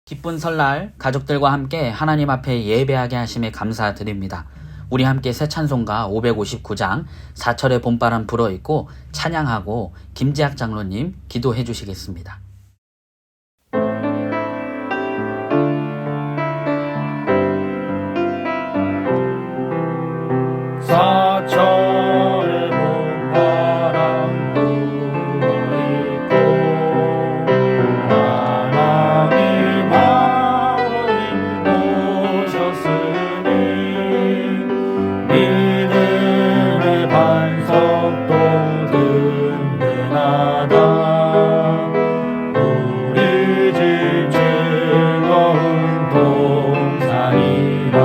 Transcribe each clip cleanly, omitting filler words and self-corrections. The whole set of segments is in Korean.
기쁜 설날 가족들과 함께 하나님 앞에 예배하게 하심에 감사드립니다. 우리 함께 새 찬송가 559장 4철의 봄바람 불어있고 찬양하고 김지학 장로님 기도해 주시겠습니다. 사철의 봄바람 불어있고 하나님 아버님 오셨으니 믿음의 반석도 든든하다. 우리 집 즐거운 동산이라.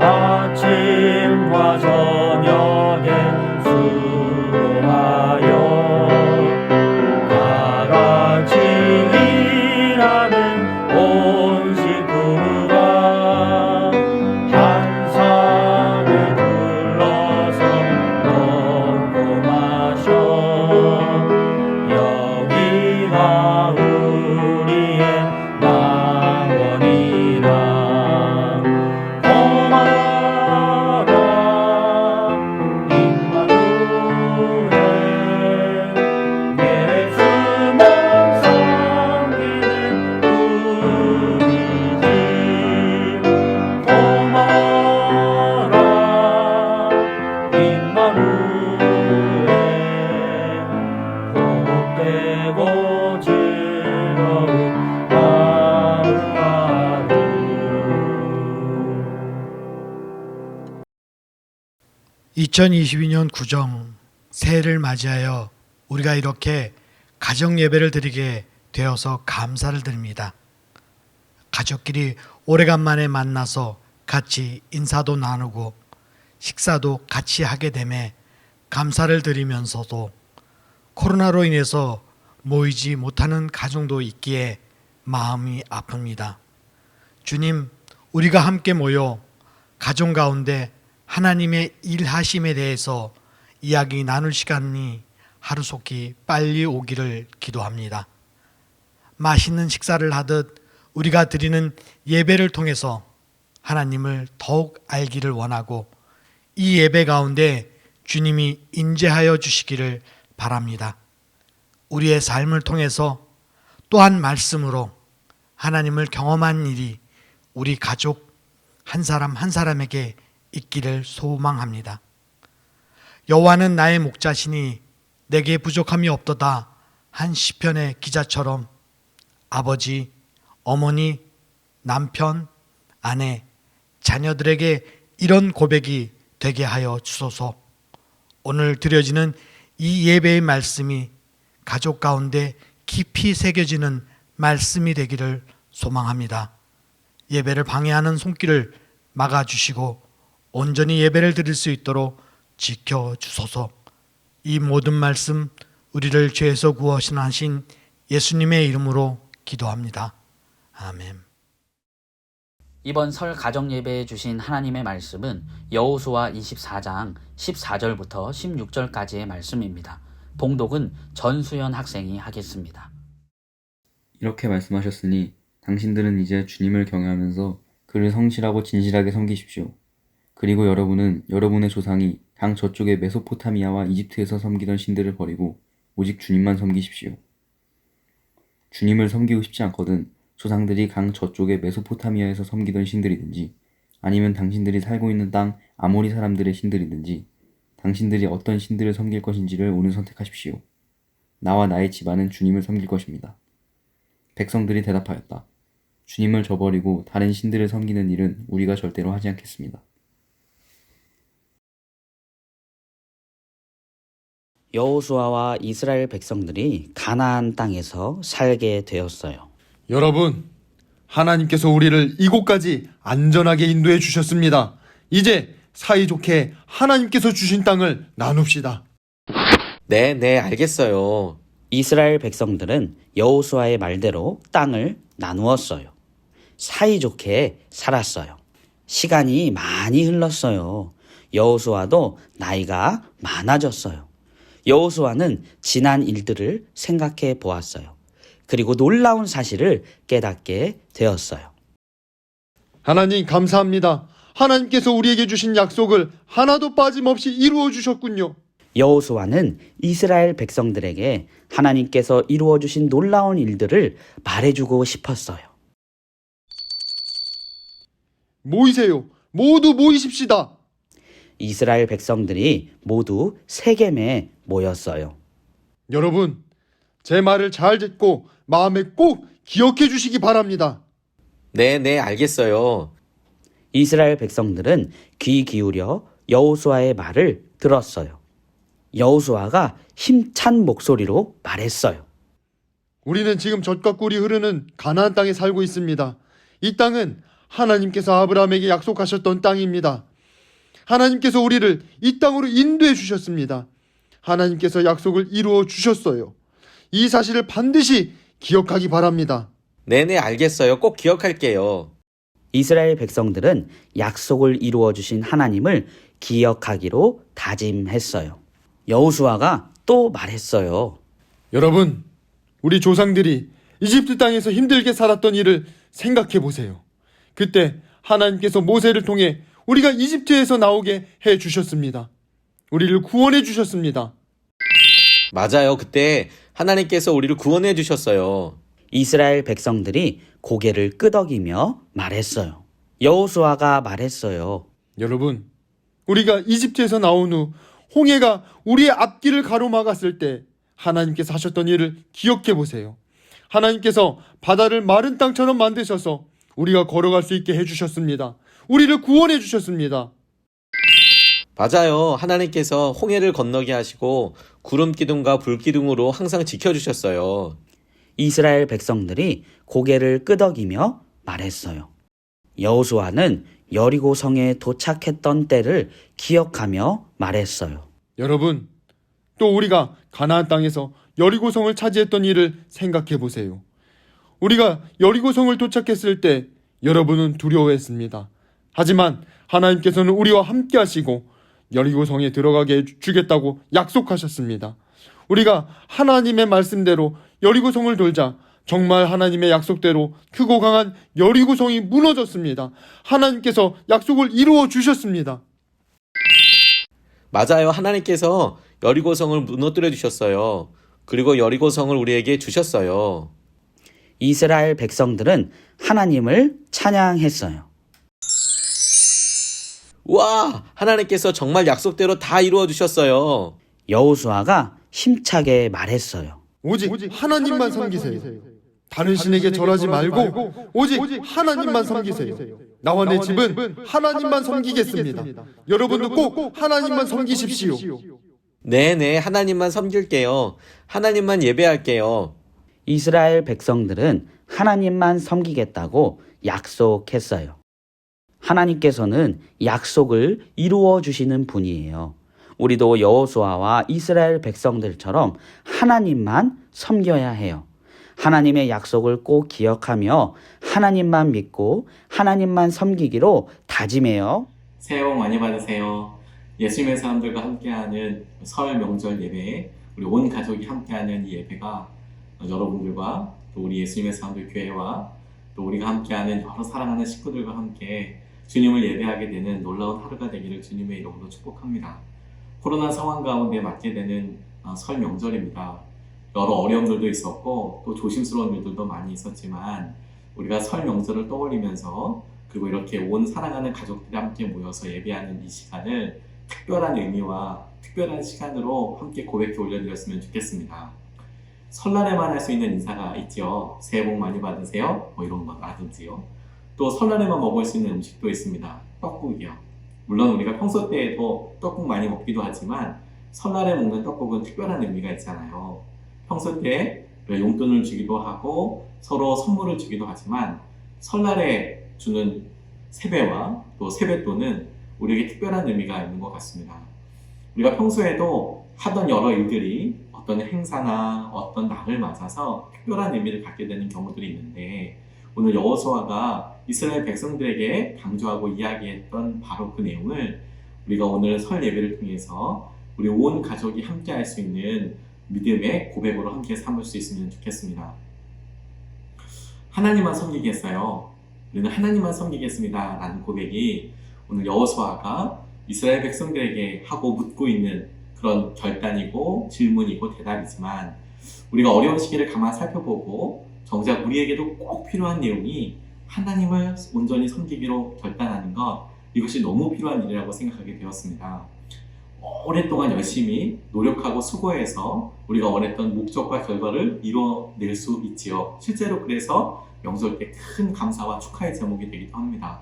아침과 저녁에 수고하여 다같이 일하는 온 식구가 한 산에 둘러서 먹고 마셔. 여기가 우리의 낙원이라. 복되고 즐거운 하루하루. 2022년 구정 새해를 맞이하여 우리가 이렇게 가정 예배를 드리게 되어서 감사를 드립니다. 가족끼리 오래간만에 만나서 같이 인사도 나누고 식사도 같이 하게 됨에 감사를 드리면서도 코로나로 인해서 모이지 못하는 가정도 있기에 마음이 아픕니다. 주님, 우리가 함께 모여 가정 가운데 하나님의 일하심에 대해서 이야기 나눌 시간이 하루속히 빨리 오기를 기도합니다. 맛있는 식사를 하듯 우리가 드리는 예배를 통해서 하나님을 더욱 알기를 원하고 이 예배 가운데 주님이 임재하여 주시기를 바랍니다. 우리의 삶을 통해서 또한 말씀으로 하나님을 경험한 일이 우리 가족 한 사람 한 사람에게 있기를 소망합니다. 여호와는 나의 목자시니 내게 부족함이 없도다 한 시편의 기자처럼 아버지, 어머니, 남편, 아내, 자녀들에게 이런 고백이 되게 하여 주소서. 오늘 드려지는 이 예배의 말씀이 가족 가운데 깊이 새겨지는 말씀이 되기를 소망합니다. 예배를 방해하는 손길을 막아주시고 온전히 예배를 드릴 수 있도록 지켜주소서. 이 모든 말씀 우리를 죄에서 구원하신 예수님의 이름으로 기도합니다. 아멘. 이번 설 가정 예배에 주신 하나님의 말씀은 여호수아 24장 14절부터 16절까지의 말씀입니다. 봉독은 전수연 학생이 하겠습니다. 이렇게 말씀하셨으니 당신들은 이제 주님을 경외하면서 그를 성실하고 진실하게 섬기십시오. 그리고 여러분은 여러분의 조상이 강 저쪽의 메소포타미아와 이집트에서 섬기던 신들을 버리고 오직 주님만 섬기십시오. 주님을 섬기고 싶지 않거든 조상들이 강 저쪽의 메소포타미아에서 섬기던 신들이든지 아니면 당신들이 살고 있는 땅 아모리 사람들의 신들이든지 당신들이 어떤 신들을 섬길 것인지를 오늘 선택하십시오. 나와 나의 집안은 주님을 섬길 것입니다. 백성들이 대답하였다. 주님을 저버리고 다른 신들을 섬기는 일은 우리가 절대로 하지 않겠습니다. 여호수아와 이스라엘 백성들이 가나안 땅에서 살게 되었어요. 여러분, 하나님께서 우리를 이곳까지 안전하게 인도해 주셨습니다. 이제 사이좋게 하나님께서 주신 땅을 나눕시다. 네, 알겠어요. 이스라엘 백성들은 여호수아의 말대로 땅을 나누었어요. 사이좋게 살았어요. 시간이 많이 흘렀어요. 여호수아도 나이가 많아졌어요. 여호수아는 지난 일들을 생각해 보았어요. 그리고 놀라운 사실을 깨닫게 되었어요. 하나님 감사합니다. 하나님께서 우리에게 주신 약속을 하나도 빠짐없이 이루어 주셨군요. 여호수아는 이스라엘 백성들에게 하나님께서 이루어 주신 놀라운 일들을 말해주고 싶었어요. 모이세요. 모두 모이십시다. 이스라엘 백성들이 모두 세겜에 모였어요. 여러분, 제 말을 잘 듣고 마음에 꼭 기억해 주시기 바랍니다. 네, 알겠어요. 이스라엘 백성들은 귀 기울여 여호수아의 말을 들었어요. 여호수아가 힘찬 목소리로 말했어요. 우리는 지금 젖과 꿀이 흐르는 가나안 땅에 살고 있습니다. 이 땅은 하나님께서 아브라함에게 약속하셨던 땅입니다. 하나님께서 우리를 이 땅으로 인도해 주셨습니다. 하나님께서 약속을 이루어 주셨어요. 이 사실을 반드시 기억하기 바랍니다. 네, 알겠어요. 꼭 기억할게요. 이스라엘 백성들은 약속을 이루어 주신 하나님을 기억하기로 다짐했어요. 여호수아가 또 말했어요. 여러분, 우리 조상들이 이집트 땅에서 힘들게 살았던 일을 생각해 보세요. 그때 하나님께서 모세를 통해 우리가 이집트에서 나오게 해 주셨습니다. 우리를 구원해 주셨습니다. 맞아요. 그때 하나님께서 우리를 구원해 주셨어요. 이스라엘 백성들이 고개를 끄덕이며 말했어요. 여호수아가 말했어요. 여러분, 우리가 이집트에서 나온 후 홍해가 우리의 앞길을 가로막았을 때 하나님께서 하셨던 일을 기억해 보세요. 하나님께서 바다를 마른 땅처럼 만드셔서 우리가 걸어갈 수 있게 해주셨습니다. 우리를 구원해 주셨습니다. 맞아요. 하나님께서 홍해를 건너게 하시고 구름 기둥과 불 기둥으로 항상 지켜주셨어요. 이스라엘 백성들이 고개를 끄덕이며 말했어요. 여호수아는 여리고 성에 도착했던 때를 기억하며 말했어요. 여러분, 또 우리가 가나안 땅에서 여리고성을 차지했던 일을 생각해 보세요. 우리가 여리고성을 도착했을 때 여러분은 두려워했습니다. 하지만 하나님께서는 우리와 함께 하시고 여리고성에 들어가게 주겠다고 약속하셨습니다. 우리가 하나님의 말씀대로 여리고성을 돌자 정말 하나님의 약속대로 크고 강한 여리고성이 무너졌습니다. 하나님께서 약속을 이루어 주셨습니다. 맞아요. 하나님께서 여리고성을 무너뜨려 주셨어요. 그리고 여리고성을 우리에게 주셨어요. 이스라엘 백성들은 하나님을 찬양했어요. 와, 하나님께서 정말 약속대로 다 이루어 주셨어요. 여호수아가 힘차게 말했어요. 오직 하나님만 섬기세요. 다른 신에게 절하지 말고 오직 하나님만 섬기세요. 나와 내 집은 하나님만 섬기겠습니다. 여러분도 꼭 하나님만 섬기십시오. 네, 하나님만 섬길게요. 하나님만 예배할게요. 이스라엘 백성들은 하나님만 섬기겠다고 약속했어요. 하나님께서는 약속을 이루어 주시는 분이에요. 우리도 여호수아와 이스라엘 백성들처럼 하나님만 섬겨야 해요. 하나님의 약속을 꼭 기억하며 하나님만 믿고 하나님만 섬기기로 다짐해요. 새해 복 많이 받으세요. 예수님의 사람들과 함께하는 설 명절 예배, 우리 온 가족이 함께하는 이 예배가 여러분들과 또 우리 예수님의 사람들 교회와 또 우리가 함께하는 여러 사랑하는 식구들과 함께 주님을 예배하게 되는 놀라운 하루가 되기를 주님의 이름으로 축복합니다. 코로나 상황 가운데 맞게 되는 설 명절입니다. 여러 어려움들도 있었고 또 조심스러운 일들도 많이 있었지만 우리가 설 명절을 떠올리면서 그리고 이렇게 온 사랑하는 가족들이 함께 모여서 예배하는 이 시간을 특별한 의미와 특별한 시간으로 함께 고백해 올려드렸으면 좋겠습니다. 설날에만 할 수 있는 인사가 있죠. 새해 복 많이 받으세요. 뭐 이런 거라든지요. 또 설날에만 먹을 수 있는 음식도 있습니다. 떡국이요. 물론 우리가 평소 때에도 떡국 많이 먹기도 하지만 설날에 먹는 떡국은 특별한 의미가 있잖아요. 평소 때 용돈을 주기도 하고 서로 선물을 주기도 하지만 설날에 주는 세배와 또 세뱃돈은 우리에게 특별한 의미가 있는 것 같습니다. 우리가 평소에도 하던 여러 일들이 어떤 행사나 어떤 날을 맞아서 특별한 의미를 갖게 되는 경우들이 있는데 오늘 여호수아가 이스라엘 백성들에게 강조하고 이야기했던 바로 그 내용을 우리가 오늘 설 예배를 통해서 우리 온 가족이 함께 할 수 있는 믿음의 고백으로 함께 삼을 수 있으면 좋겠습니다. 하나님만 섬기겠어요. 우리는 하나님만 섬기겠습니다. 라는 고백이 오늘 여호수아가 이스라엘 백성들에게 하고 묻고 있는 그런 결단이고 질문이고 대답이지만 우리가 어려운 시기를 가만 살펴보고 정작 우리에게도 꼭 필요한 내용이 하나님을 온전히 섬기기로 결단하는 것, 이것이 너무 필요한 일이라고 생각하게 되었습니다. 오랫동안 열심히 노력하고 수고해서 우리가 원했던 목적과 결과를 이뤄낼 수 있지요. 실제로 그래서 명절 때 큰 감사와 축하의 제목이 되기도 합니다.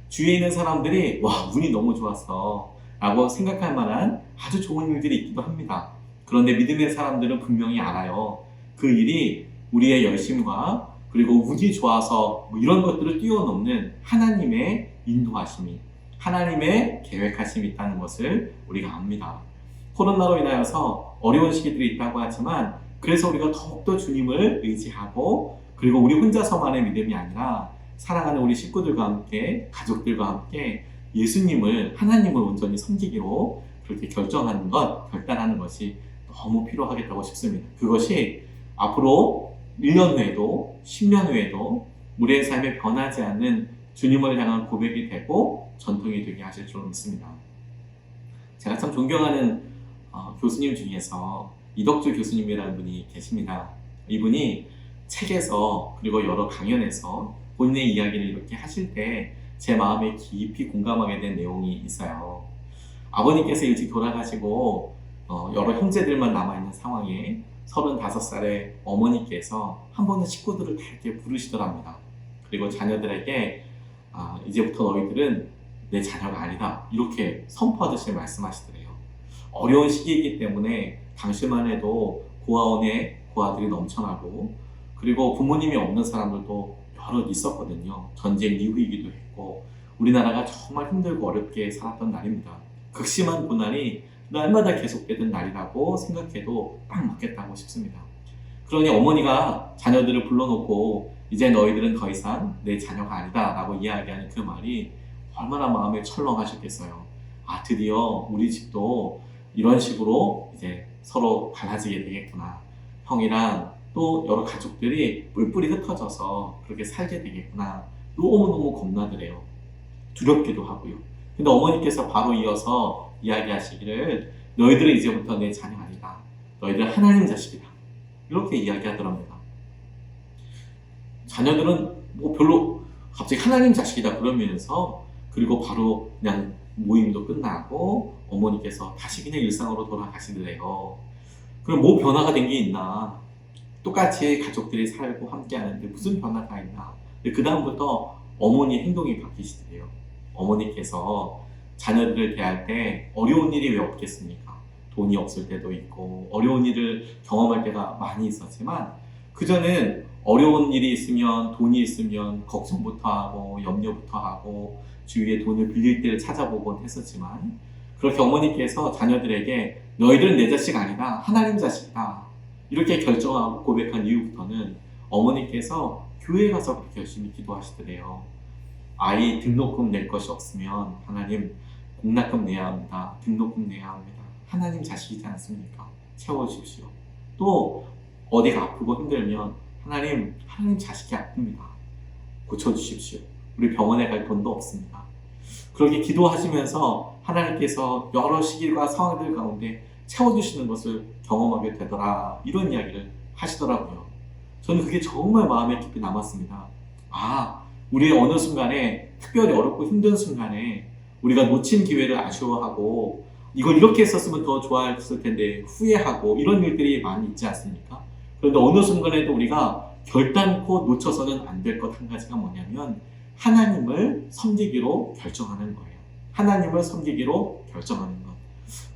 주위에 있는 사람들이 와, 운이 너무 좋았어 라고 생각할 만한 아주 좋은 일들이 있기도 합니다. 그런데 믿음의 사람들은 분명히 알아요. 그 일이 우리의 열심과 그리고 운이 좋아서 뭐 이런 것들을 뛰어넘는 하나님의 인도하심이, 하나님의 계획하심이 있다는 것을 우리가 압니다. 코로나로 인하여서 어려운 시기들이 있다고 하지만 그래서 우리가 더욱더 주님을 의지하고 그리고 우리 혼자서만의 믿음이 아니라 사랑하는 우리 식구들과 함께 가족들과 함께 예수님을, 하나님을 온전히 섬기기로 그렇게 결정하는 것, 결단하는 것이 너무 필요하겠다고 싶습니다. 그것이 앞으로 1년 후에도 10년 후에도 우리의 삶에 변하지 않는 주님을 향한 고백이 되고 전통이 되게 하실 줄 믿습니다. 제가 참 존경하는 교수님 중에서 이덕주 교수님이라는 분이 계십니다. 이분이 책에서 그리고 여러 강연에서 본인의 이야기를 이렇게 하실 때 제 마음에 깊이 공감하게 된 내용이 있어요. 아버님께서 일찍 돌아가시고 여러 형제들만 남아있는 상황에 35살의 어머니께서 한 번은 식구들을 다 이렇게 부르시더랍니다. 그리고 자녀들에게 이제부터 너희들은 내 자녀가 아니다, 이렇게 선포하듯이 말씀하시더래요. 어려운 시기이기 때문에 당시만 해도 고아원에 고아들이 넘쳐나고 그리고 부모님이 없는 사람들도 여럿 있었거든요. 전쟁 이후이기도 했고 우리나라가 정말 힘들고 어렵게 살았던 날입니다. 극심한 고난이 날마다 계속되던 날이라고 생각해도 딱 맞겠다고 싶습니다. 그러니 어머니가 자녀들을 불러놓고 이제 너희들은 더 이상 내 자녀가 아니다 라고 이야기하는 그 말이 얼마나 마음에 철렁하셨겠어요. 드디어 우리 집도 이런 식으로 이제 서로 갈라지게 되겠구나. 형이랑 또 여러 가족들이 뿔뿔이 흩어져서 그렇게 살게 되겠구나. 너무너무 겁나더래요. 두렵기도 하고요. 근데 어머니께서 바로 이어서 이야기하시기를 너희들은 이제부터 내 자녀 아니다. 너희들은 하나님 자식이다. 이렇게 이야기하더랍니다. 자녀들은 뭐 별로 갑자기 하나님 자식이다 그러면서 그리고 바로 그냥 모임도 끝나고 어머니께서 다시 그냥 일상으로 돌아가시더래요. 그럼 뭐 변화가 된 게 있나? 똑같이 가족들이 살고 함께 하는데 무슨 변화가 있나? 근데 그 다음부터 어머니 행동이 바뀌시더래요. 어머니께서 자녀들을 대할 때 어려운 일이 왜 없겠습니까? 돈이 없을 때도 있고 어려운 일을 경험할 때가 많이 있었지만 그전엔 어려운 일이 있으면 돈이 있으면 걱정부터 하고 염려부터 하고 주위에 돈을 빌릴 때를 찾아보곤 했었지만 그렇게 어머니께서 자녀들에게 너희들은 내 자식 아니다, 하나님 자식이다 이렇게 결정하고 고백한 이후부터는 어머니께서 교회에 가서 그렇게 열심히 기도하시더래요. 아이 등록금 낼 것이 없으면 하나님 공납금 내야 합니다. 등록금 내야 합니다. 하나님 자식이지 않습니까? 채워주십시오. 또 어디가 아프고 힘들면 하나님 자식이 아픕니다. 고쳐주십시오. 우리 병원에 갈 돈도 없습니다. 그렇게 기도하시면서 하나님께서 여러 시기와 상황들 가운데 채워주시는 것을 경험하게 되더라. 이런 이야기를 하시더라고요. 저는 그게 정말 마음에 깊이 남았습니다. 우리의 어느 순간에 특별히 어렵고 힘든 순간에 우리가 놓친 기회를 아쉬워하고 이걸 이렇게 했었으면 더 좋았을 텐데 후회하고 이런 일들이 많이 있지 않습니까? 그런데 어느 순간에도 우리가 결단코 놓쳐서는 안 될 것 한 가지가 뭐냐면 하나님을 섬기기로 결정하는 거예요. 하나님을 섬기기로 결정하는 것.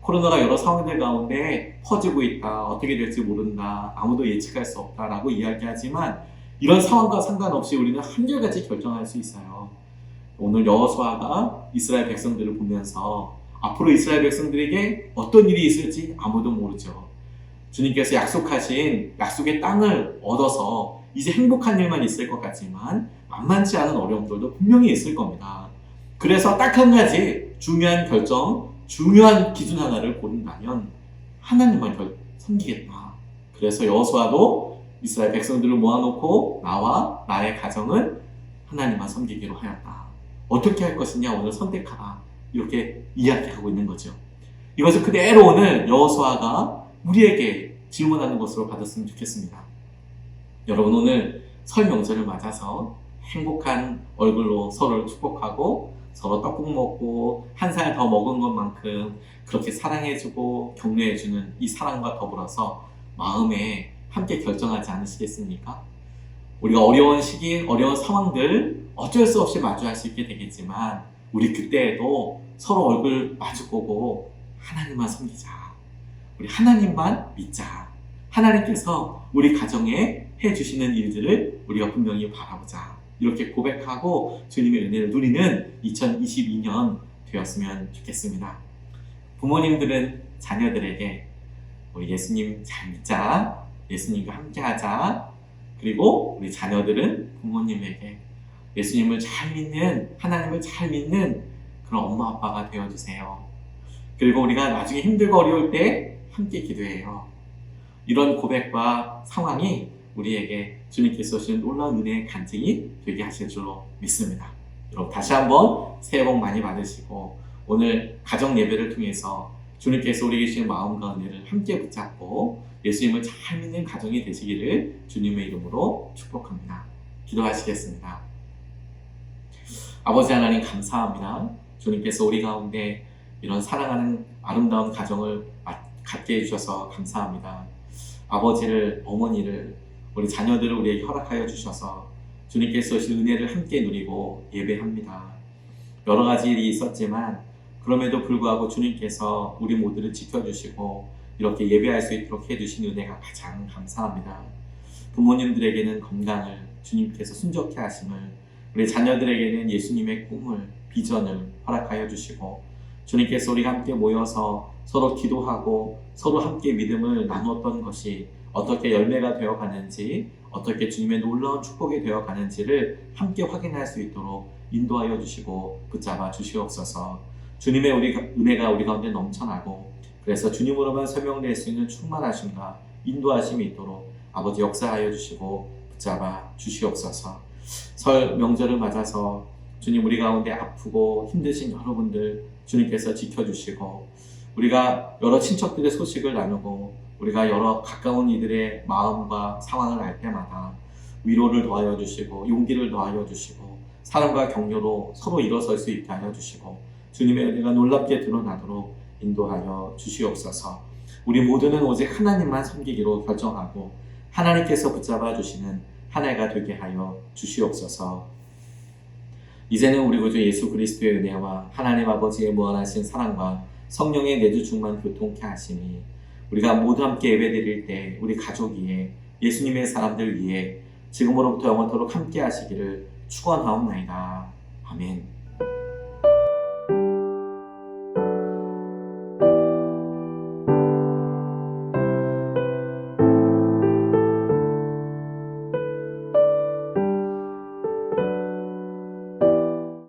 코로나가 여러 상황들 가운데 퍼지고 있다. 어떻게 될지 모른다. 아무도 예측할 수 없다라고 이야기하지만 이런 상황과 상관없이 우리는 한결같이 결정할 수 있어요. 오늘 여호수아가 이스라엘 백성들을 보면서 앞으로 이스라엘 백성들에게 어떤 일이 있을지 아무도 모르죠. 주님께서 약속하신 약속의 땅을 얻어서 이제 행복한 일만 있을 것 같지만 만만치 않은 어려움들도 분명히 있을 겁니다. 그래서 딱 한 가지 중요한 결정, 중요한 기준 하나를 고른다면 하나님만 섬기겠다. 그래서 여호수아도 이스라엘 백성들을 모아놓고 나와 나의 가정은 하나님만 섬기기로 하였다. 어떻게 할 것이냐 오늘 선택하라. 이렇게 이야기하고 있는 거죠. 이것을 그대로 오늘 여호수아가 우리에게 질문하는 것으로 받았으면 좋겠습니다. 여러분 오늘 설 명절을 맞아서 행복한 얼굴로 서로를 축복하고 서로 떡국 먹고 한 살 더 먹은 것만큼 그렇게 사랑해주고 격려해주는 이 사랑과 더불어서 마음에 함께 결정하지 않으시겠습니까? 우리가 어려운 시기, 어려운 상황들 어쩔 수 없이 마주할 수 있게 되겠지만 우리 그때에도 서로 얼굴 마주보고 하나님만 섬기자. 우리 하나님만 믿자. 하나님께서 우리 가정에 해주시는 일들을 우리가 분명히 바라보자. 이렇게 고백하고 주님의 은혜를 누리는 2022년 되었으면 좋겠습니다. 부모님들은 자녀들에게 우리 예수님 잘 믿자. 예수님과 함께 하자. 그리고 우리 자녀들은 부모님에게 예수님을 잘 믿는, 하나님을 잘 믿는 그런 엄마 아빠가 되어주세요. 그리고 우리가 나중에 힘들고 어려울 때 함께 기도해요. 이런 고백과 상황이 우리에게 주님께서 주신 놀라운 은혜의 간증이 되게 하실 줄로 믿습니다. 여러분 다시 한번 새해 복 많이 받으시고 오늘 가정 예배를 통해서 주님께서 우리에게 주신 마음과 은혜를 함께 붙잡고 예수님을 잘 믿는 가정이 되시기를 주님의 이름으로 축복합니다. 기도하시겠습니다. 아버지 하나님 감사합니다. 주님께서 우리 가운데 이런 사랑하는 아름다운 가정을 갖게 해주셔서 감사합니다. 아버지를, 어머니를, 우리 자녀들을 우리에게 허락하여 주셔서 주님께서 주신 은혜를 함께 누리고 예배합니다. 여러 가지 일이 있었지만 그럼에도 불구하고 주님께서 우리 모두를 지켜주시고 이렇게 예배할 수 있도록 해주신 은혜가 가장 감사합니다. 부모님들에게는 건강을 주님께서 순적해 하심을, 우리 자녀들에게는 예수님의 꿈을, 비전을 허락하여 주시고 주님께서 우리가 함께 모여서 서로 기도하고 서로 함께 믿음을 나눴던 것이 어떻게 열매가 되어가는지, 어떻게 주님의 놀라운 축복이 되어가는지를 함께 확인할 수 있도록 인도하여 주시고 붙잡아 주시옵소서. 주님의 은혜가 우리 가운데 넘쳐나고 그래서 주님으로만 설명될 수 있는 충만하심과 인도하심이 있도록 아버지 역사하여 주시고 붙잡아 주시옵소서. 설 명절을 맞아서 주님 우리 가운데 아프고 힘드신 여러분들 주님께서 지켜주시고 우리가 여러 친척들의 소식을 나누고 우리가 여러 가까운 이들의 마음과 상황을 알 때마다 위로를 더하여 주시고 용기를 더하여 주시고 사랑과 격려로 서로 일어설 수 있게 하여 주시고 주님의 은혜가 놀랍게 드러나도록 인도하여 주시옵소서. 우리 모두는 오직 하나님만 섬기기로 결정하고 하나님께서 붙잡아 주시는 한 해가 되게 하여 주시옵소서. 이제는 우리 구주 예수 그리스도의 은혜와 하나님 아버지의 무한하신 사랑과 성령의 내주 충만 교통케 하심이 우리가 모두 함께 예배드릴 때 우리 가족 위에 예수님의 사람들 위에 지금으로부터 영원토록 함께 하시기를 축원하옵나이다. 아멘.